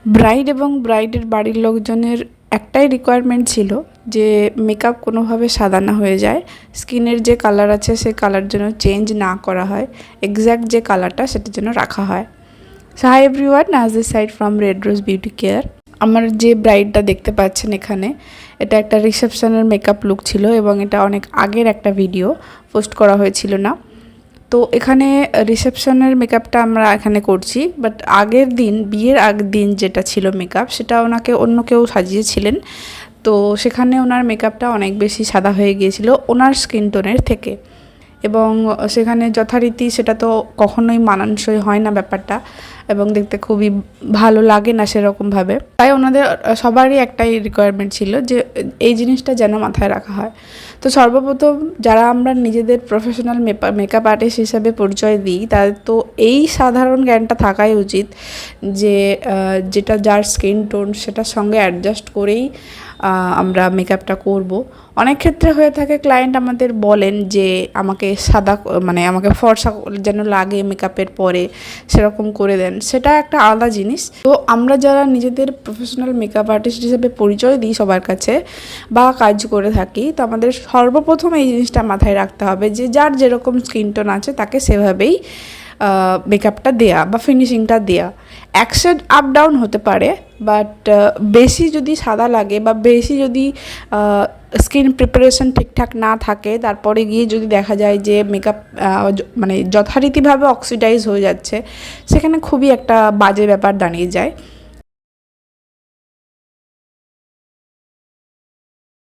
Bride এবং ব্রাইডের বাড়ির লোকজনের একটাই রিকোয়ারমেন্ট ছিল যে মেকআপ কোনোভাবে সাদা না হয়ে যায়, স্কিনের যে কালার আছে সেই কালার যেন চেঞ্জ না করা হয়, এক্স্যাক্ট যে কালারটা সেটা যেন রাখা হয়। So hi everyone, Naz this side from Red Rose Beauty Care. আমার যে ব্রাইডটা দেখতে পাচ্ছেন এখানে, এটা একটা রিসেপশনের মেকআপ লুক ছিল এবং এটা অনেক আগের একটা ভিডিও, পোস্ট করা হয়েছিল না। তো এখানে রিসেপশনের মেকআপটা আমরা এখানে করছি, বাট আগের দিন, বিয়ের আগের দিন যেটা ছিল মেকআপ, সেটা ওনাকে অন্য কেউ সাজিয়েছিলেন। তো সেখানে ওনার মেকআপটা অনেক বেশি সাদা হয়ে গিয়েছিল ওনার স্কিন টোনের থেকে, এবং সেখানে যথারীতি সেটা তো কখনোই মানানসই হয় না ব্যাপারটা, এবং দেখতে খুবই ভালো লাগে না সেরকমভাবে। তাই ওনাদের সবারই একটাই রিকোয়ারমেন্ট ছিল যে এই জিনিসটা যেন মাথায় রাখা হয়। তো সর্বপ্রথম যারা আমরা নিজেদের প্রফেশনাল মেকআপ আর্টিস্ট হিসাবে পরিচয় দিই, তাদের তো এই সাধারণ জ্ঞানটা থাকাই উচিত যে যেটা যার স্কিন টোন সেটার সঙ্গে অ্যাডজাস্ট করেই আমরা মেকআপটা করব। অনেক ক্ষেত্রে হয়ে থাকে, ক্লায়েন্ট আমাদের বলেন যে আমাকে সাদা, মানে আমাকে ফর্সা যেন লাগে মেকআপের পরে, সেরকম করে দেন। সেটা একটা আলাদা জিনিস। তো আমরা যারা নিজেদের প্রফেশনাল মেকআপ আর্টিস্ট হিসেবে পরিচয় দিই সবার কাছে বা কাজ করে থাকি, তো আমাদের সর্বপ্রথম এই জিনিসটা মাথায় রাখতে হবে যে যার যেরকম স্কিন টোন আছে তাকে সেভাবেই মেকআপটা দেয়া বা ফিনিশিংটা দেয়া। এক শেড আপ ডাউন হতে পারে, বাট বেশি যদি সাদা লাগে বা বেশি যদি স্কিন প্রিপারেশন ঠিকঠাক না থাকে, তারপরে গিয়ে যদি দেখা যায় যে মেকআপ মানে যথারীতিভাবে অক্সিডাইজ হয়ে যাচ্ছে, সেখানে খুবই একটা বাজে ব্যাপার দাঁড়িয়ে যায়।